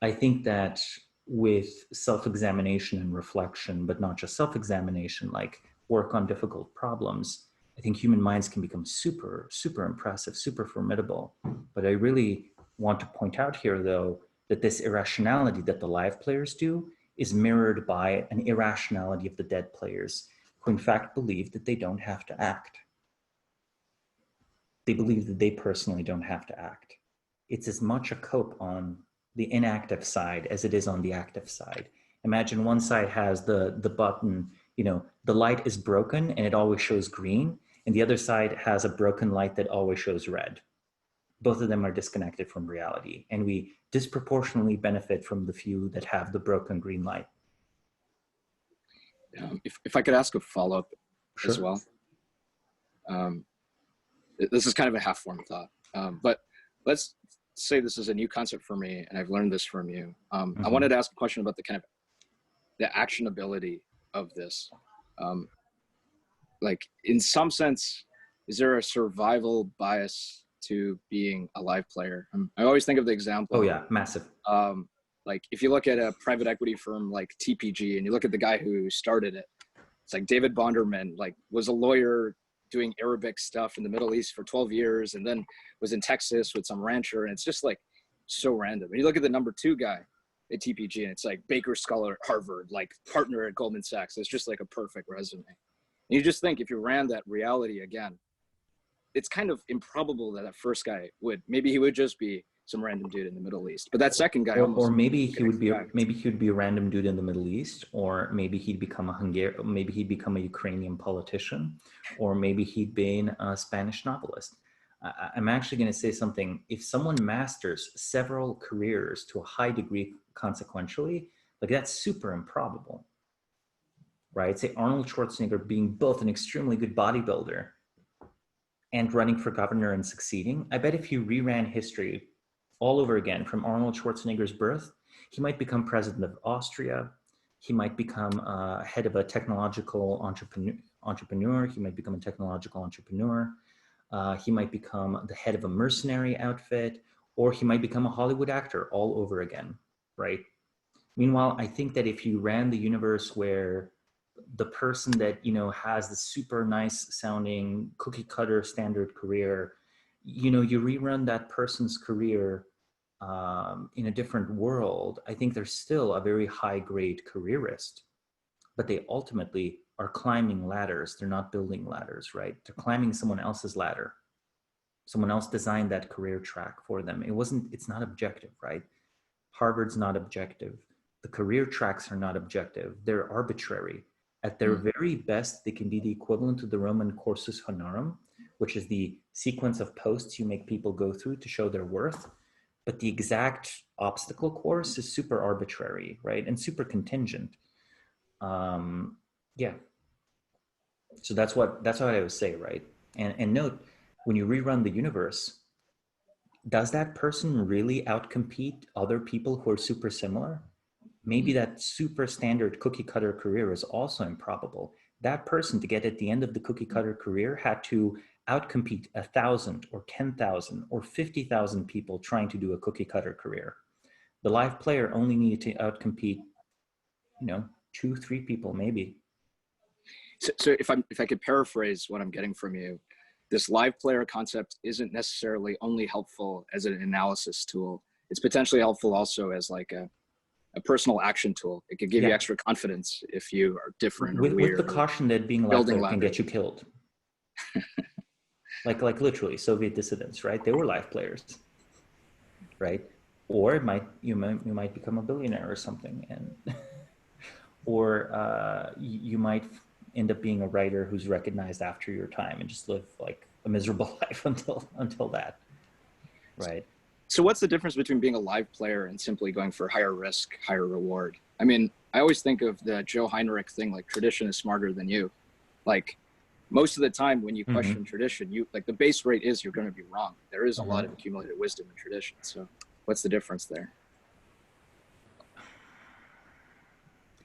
I think that with self-examination and reflection, but not just self-examination, like work on difficult problems, I think human minds can become super, super impressive, super formidable. But I really want to point out here, though, that this irrationality that the live players do is mirrored by an irrationality of the dead players, who in fact believe that they don't have to act. They believe that they personally don't have to act. It's as much a cope on the inactive side as it is on the active side. Imagine one side has the button, the light is broken and it always shows green, and the other side has a broken light that always shows red. Both of them are disconnected from reality, and we disproportionately benefit from the few that have the broken green light. If I could ask a follow-up as well. This is kind of a half-formed thought, but let's say this is a new concept for me and I've learned this from you. I wanted to ask a question about the kind of the actionability of this. Like in some sense, is there a survival bias to being a live player? I always think of the example. Oh yeah, massive. Like if you look at a private equity firm like TPG and you look at the guy who started it, it's like David Bonderman, like was a lawyer doing Arabic stuff in the Middle East for 12 years and then was in Texas with some rancher, and it's just like so random. And you look at the number 2 guy at TPG and it's like Baker Scholar at Harvard, like partner at Goldman Sachs. It's just like a perfect resume. And you just think if you ran that reality again, it's kind of improbable that first guy maybe he would just be some random dude in the Middle East, but that second guy or maybe he would be a random dude in the Middle East, or maybe he'd become a Ukrainian politician, or maybe he'd been a Spanish novelist. I'm actually going to say something. If someone masters several careers to a high degree consequentially, like that's super improbable, right? Say Arnold Schwarzenegger being both an extremely good bodybuilder and running for governor and succeeding. I bet if you reran history all over again from Arnold Schwarzenegger's birth, he might become president of Austria. He might become head of a technological entrepreneur. He might become a technological entrepreneur. He might become the head of a mercenary outfit, or he might become a Hollywood actor all over again, right? Meanwhile, I think that if you ran the universe where the person that, has the super nice sounding cookie cutter standard career, you rerun that person's career in a different world, I think they're still a very high grade careerist, but they ultimately are climbing ladders. They're not building ladders, right? They're climbing someone else's ladder. Someone else designed that career track for them. It's not objective, right? Harvard's not objective. The career tracks are not objective. They're arbitrary. At their very best, they can be the equivalent to the Roman cursus honorum, which is the sequence of posts you make people go through to show their worth. But the exact obstacle course is super arbitrary, right? And super contingent. Yeah. So that's what I would say, right? And note, when you rerun the universe, does that person really outcompete other people who are super similar? Maybe that super standard cookie cutter career is also improbable. That person, to get at the end of the cookie cutter career, had to outcompete 1,000 or 10,000 or 50,000 people trying to do a cookie cutter career. The live player only needed to outcompete, 2, 3 people maybe. So if I could paraphrase what I'm getting from you, this live player concept isn't necessarily only helpful as an analysis tool. It's potentially helpful also as like a personal action tool. It could give you extra confidence if you are different or weird. With the caution that being live player can get you killed. like literally Soviet dissidents, right? They were live players, right? Or you might become a billionaire or something, and or you might end up being a writer who's recognized after your time and just live like a miserable life until that, right? So what's the difference between being a live player and simply going for higher risk, higher reward? I mean, I always think of the Joe Heinrich thing, like tradition is smarter than you. Like most of the time when you question tradition, like the base rate is you're going to be wrong. There is a lot of accumulated wisdom in tradition. So what's the difference there?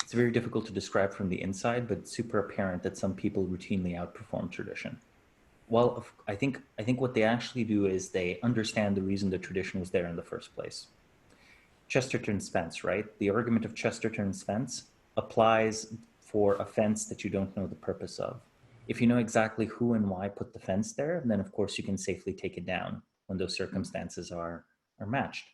It's very difficult to describe from the inside, but it's super apparent that some people routinely outperform tradition. Well, I think what they actually do is they understand the reason the tradition was there in the first place. Chesterton Spence, right? The argument of Chesterton Spence applies for a fence that you don't know the purpose of. If you know exactly who and why put the fence there, then of course you can safely take it down when those circumstances are matched.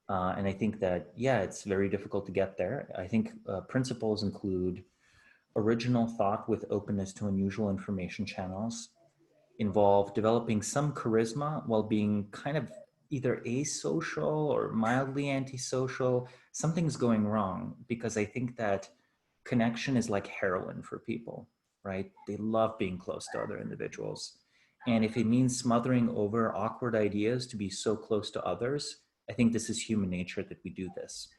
And I think that, it's very difficult to get there. I think principles include original thought with openness to unusual information channels, involve developing some charisma while being kind of either asocial or mildly antisocial. Something's going wrong, because I think that connection is like heroin for people, right? They love being close to other individuals. And if it means smothering over awkward ideas to be so close to others, I think this is human nature that we do this.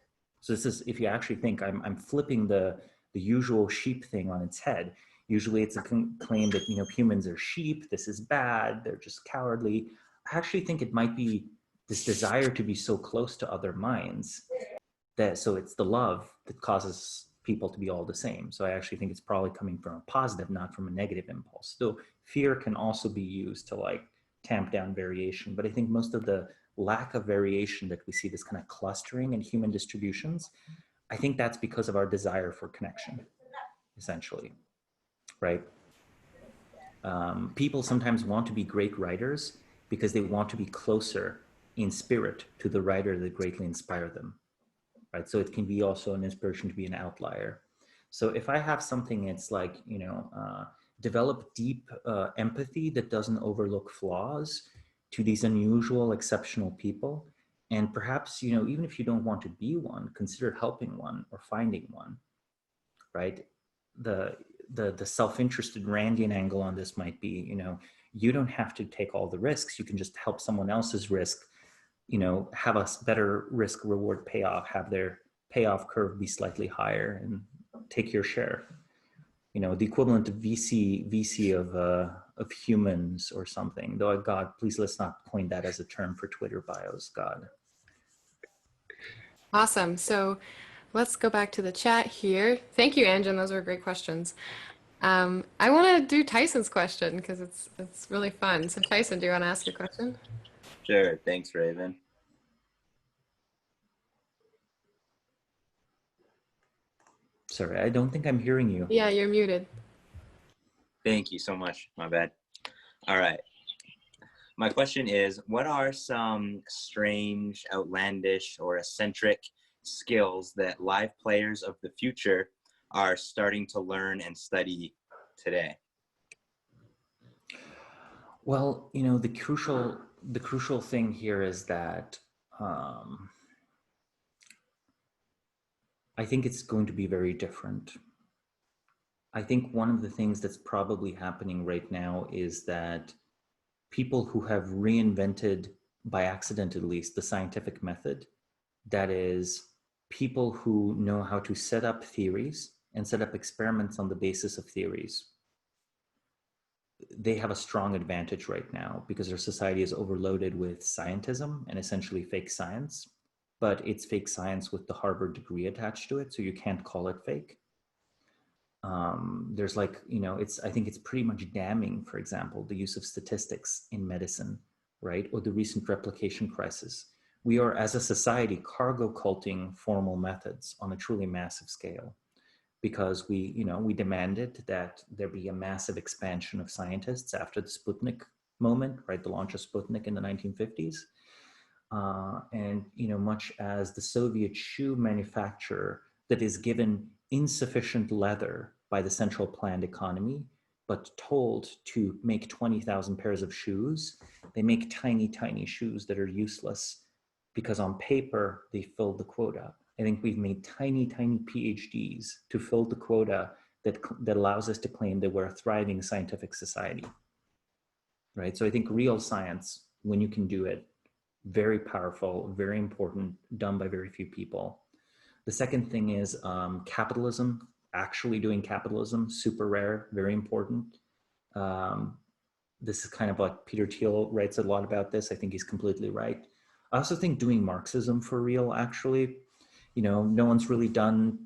So this is, if you actually think I'm flipping the usual sheep thing on its head. Usually it's a claim that, humans are sheep, this is bad, they're just cowardly. I actually think it might be this desire to be so close to other minds so it's the love that causes people to be all the same. So I actually think it's probably coming from a positive, not from a negative impulse. Though fear can also be used to like tamp down variation. But I think most of the lack of variation that we see, this kind of clustering in human distributions, I think that's because of our desire for connection, essentially, right? People sometimes want to be great writers because they want to be closer in spirit to the writer that greatly inspired them, right? So it can be also an inspiration to be an outlier. So if I have something that's like, develop deep empathy that doesn't overlook flaws to these unusual, exceptional people, and perhaps, even if you don't want to be one, consider helping one or finding one, right? The self-interested Randian angle on this might be, you don't have to take all the risks. You can just help someone else's risk, have a better risk reward payoff, have their payoff curve be slightly higher, and take your share. The equivalent of VC of humans or something. Though, God, please let's not coin that as a term for Twitter bios, God. Awesome. So let's go back to the chat here. Thank you, Anjan. Those were great questions. I want to do Tyson's question because it's really fun. So Tyson, do you want to ask your question? Sure. Thanks, Raven. Sorry, I don't think I'm hearing you. Yeah, you're muted. Thank you so much. My bad. All right. My question is, what are some strange, outlandish, or eccentric skills that live players of the future are starting to learn and study today? Well, the crucial thing here is that I think it's going to be very different. I think one of the things that's probably happening right now is that people who have reinvented, by accident at least, the scientific method, that is, people who know how to set up theories and set up experiments on the basis of theories, they have a strong advantage right now because their society is overloaded with scientism and essentially fake science. but it's fake science with the Harvard degree attached to it, so you can't call it fake. There's like, you know, I think it's pretty much damning, for example, the use of statistics in medicine, right? Or the recent replication crisis. We are, as a society, cargo culting formal methods on a truly massive scale, because we, you know, we demanded that there be a massive expansion of scientists after the Sputnik moment, right? The launch of Sputnik in the 1950s. And, you know, much as the Soviet shoe manufacturer that is given insufficient leather by the central planned economy, but told to make 20,000 pairs of shoes, they make tiny, tiny shoes that are useless because on paper, they fill the quota. I think we've made tiny, tiny PhDs to fill the quota that allows us to claim that we're a thriving scientific society, right? So I think real science, when you can do it, very powerful, very important, done by very few people. The second thing is capitalism, actually doing capitalism, super rare, very important. This is kind of like Peter Thiel writes a lot about this. I think he's completely right. I also think doing Marxism for real, actually, you know, no one's really done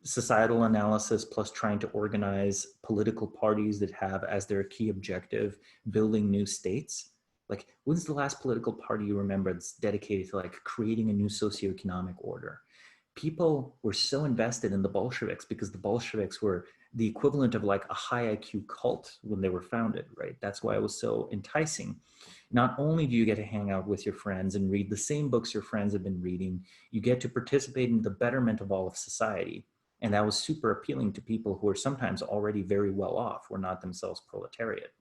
societal analysis plus trying to organize political parties that have as their key objective building new states. Like, when's the last political party you remember that's dedicated to like creating a new socioeconomic order? People were so invested in the Bolsheviks because the Bolsheviks were the equivalent of like a high IQ cult when they were founded, right? That's why it was so enticing. Not only do you get to hang out with your friends and read the same books your friends have been reading, you get to participate in the betterment of all of society. And that was super appealing to people who are sometimes already very well off, were not themselves proletariat.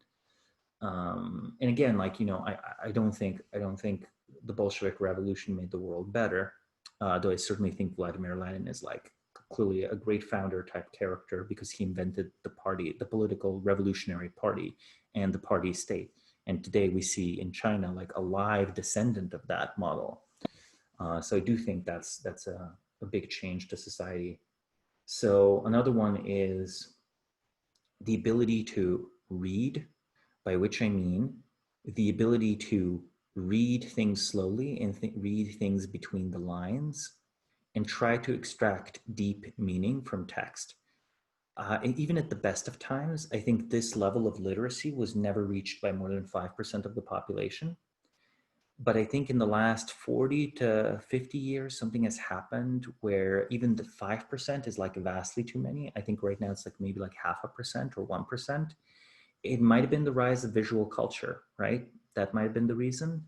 And again, like, you know, I don't think the Bolshevik Revolution made the world better, though I certainly think Vladimir Lenin is like clearly a great founder type character because he invented the party, the political revolutionary party and the party state. And today we see in China like a live descendant of that model. So I do think that's a big change to society. So another one is the ability to read, by which I mean the ability to read things slowly and read things between the lines and try to extract deep meaning from text. And even at the best of times, I think this level of literacy was never reached by more than 5% of the population. But I think in the last 40 to 50 years, something has happened where even the 5% is like vastly too many. I think right now it's like maybe like 0.5% or 1%. It might have been the rise of visual culture, right? That might have been the reason.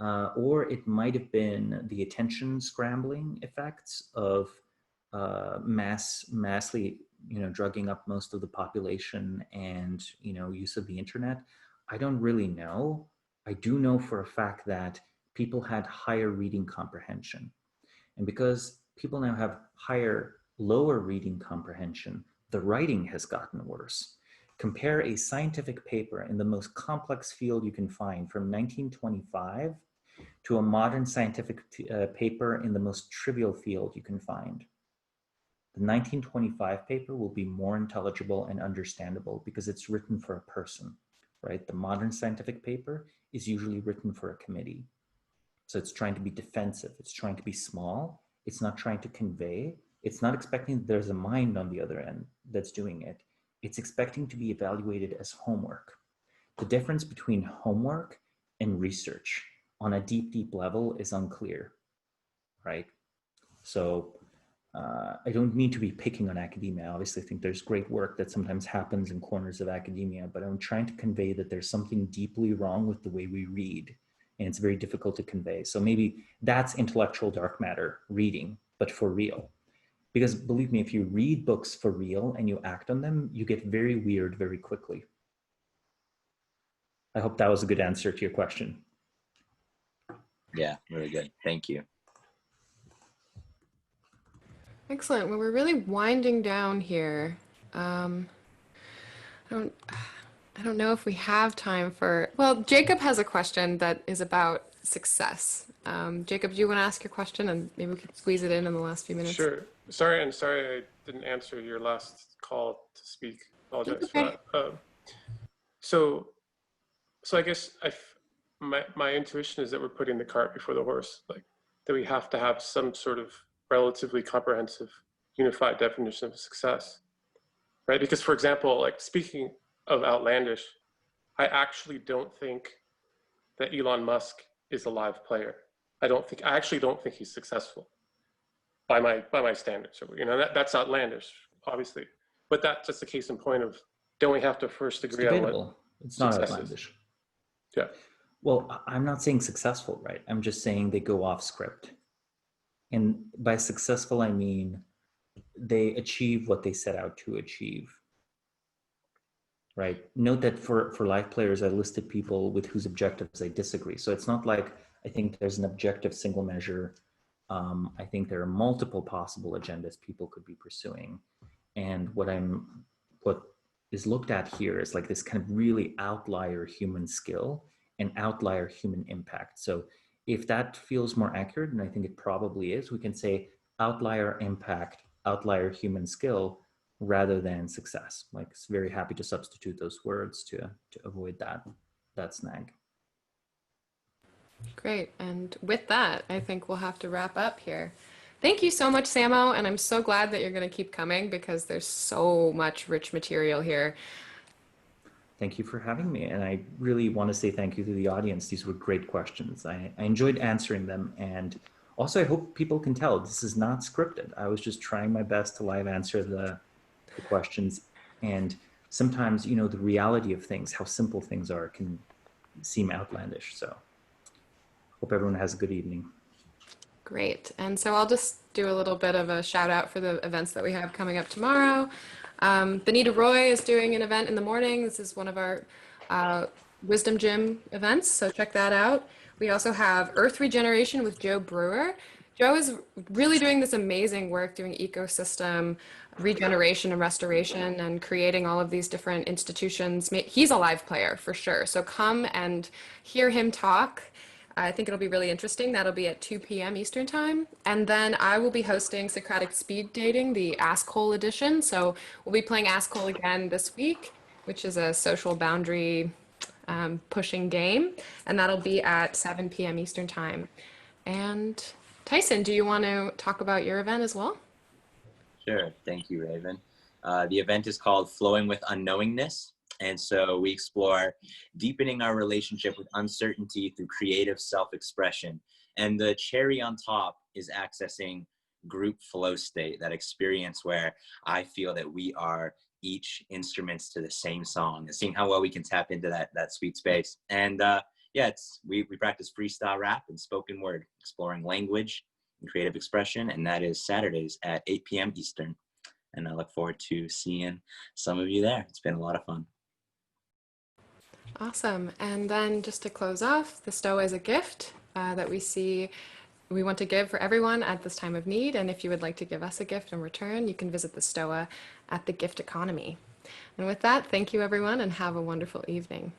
Or it might have been the attention scrambling effects of massively, you know, drugging up most of the population and, you know, use of the internet. I don't really know. I do know for a fact that people had higher reading comprehension. And because people now have lower reading comprehension, the writing has gotten worse. Compare a scientific paper in the most complex field you can find from 1925 to a modern scientific paper in the most trivial field you can find. The 1925 paper will be more intelligible and understandable because it's written for a person, right? The modern scientific paper is usually written for a committee. So it's trying to be defensive. It's trying to be small. It's not trying to convey. It's not expecting that there's a mind on the other end that's doing it. It's expecting to be evaluated as homework. The difference between homework and research on a deep, deep level is unclear, right? So I don't mean to be picking on academia. Obviously, I think there's great work that sometimes happens in corners of academia, but I'm trying to convey that there's something deeply wrong with the way we read, and it's very difficult to convey. So maybe that's intellectual dark matter, reading, but for real. Because believe me, if you read books for real and you act on them, you get very weird very quickly. I hope that was a good answer to your question. Yeah, really good. Thank you. Excellent. Well, we're really winding down here. I don't know if we have time for, well, Jacob has a question that is about success. Jacob, do you want to ask your question and maybe we could squeeze it in the last few minutes? Sure. Sorry I didn't answer your last call to speak. Apologize for that. So I guess my intuition is that we're putting the cart before the horse. Like, that we have to have some sort of relatively comprehensive, unified definition of success, right? Because, for example, like speaking of outlandish, I actually don't think that Elon Musk is a live player. I actually don't think he's successful by my standards. You know, that's outlandish, obviously, but that's just a case in point of, don't we have to first agree on what it's not success outlandish. is? Yeah. Well, I'm not saying successful, right? I'm just saying they go off script. And by successful, I mean they achieve what they set out to achieve. Right. Note that for live players, I listed people with whose objectives I disagree. So it's not like I think there's an objective single measure. I think there are multiple possible agendas people could be pursuing. And what is looked at here is like this kind of really outlier human skill and outlier human impact. So if that feels more accurate, and I think it probably is, we can say outlier impact, outlier human skill, rather than success. Like, it's very happy to substitute those words to avoid that snag. Great. And with that, I think we'll have to wrap up here. Thank you so much, Samo. And I'm so glad that you're going to keep coming because there's so much rich material here. Thank you for having me. And I really want to say thank you to the audience. These were great questions. I enjoyed answering them. And also, I hope people can tell this is not scripted. I was just trying my best to live answer the questions. And sometimes, you know, the reality of things, how simple things are, can seem outlandish. So hope everyone has a good evening. Great. And so I'll just do a little bit of a shout out for the events that we have coming up tomorrow. Benita Roy is doing an event in the morning. This is one of our Wisdom Gym events, so check that out. We also have Earth Regeneration with Joe Brewer. Joe is really doing this amazing work doing ecosystem regeneration and restoration and creating all of these different institutions. He's a live player for sure. So come and hear him talk. I think it'll be really interesting. That'll be at 2 p.m. Eastern time. And then I will be hosting Socratic Speed Dating, the Ask Hole edition. So we'll be playing Ask Hole again this week, which is a social boundary pushing game. And that'll be at 7 p.m. Eastern time. And Tyson, do you want to talk about your event as well? Sure. Thank you, Raven. The event is called Flowing with Unknowingness. And so we explore deepening our relationship with uncertainty through creative self-expression. And the cherry on top is accessing group flow state, that experience where I feel that we are each instruments to the same song, and seeing how well we can tap into that sweet space. And yeah, we practice freestyle rap and spoken word, exploring language and creative expression. And that is Saturdays at 8 p.m. Eastern. And I look forward to seeing some of you there. It's been a lot of fun. Awesome. And then just to close off, the Stoa is a gift that we want to give for everyone at this time of need. And if you would like to give us a gift in return, you can visit the Stoa at the Gift Economy. And with that, thank you everyone and have a wonderful evening.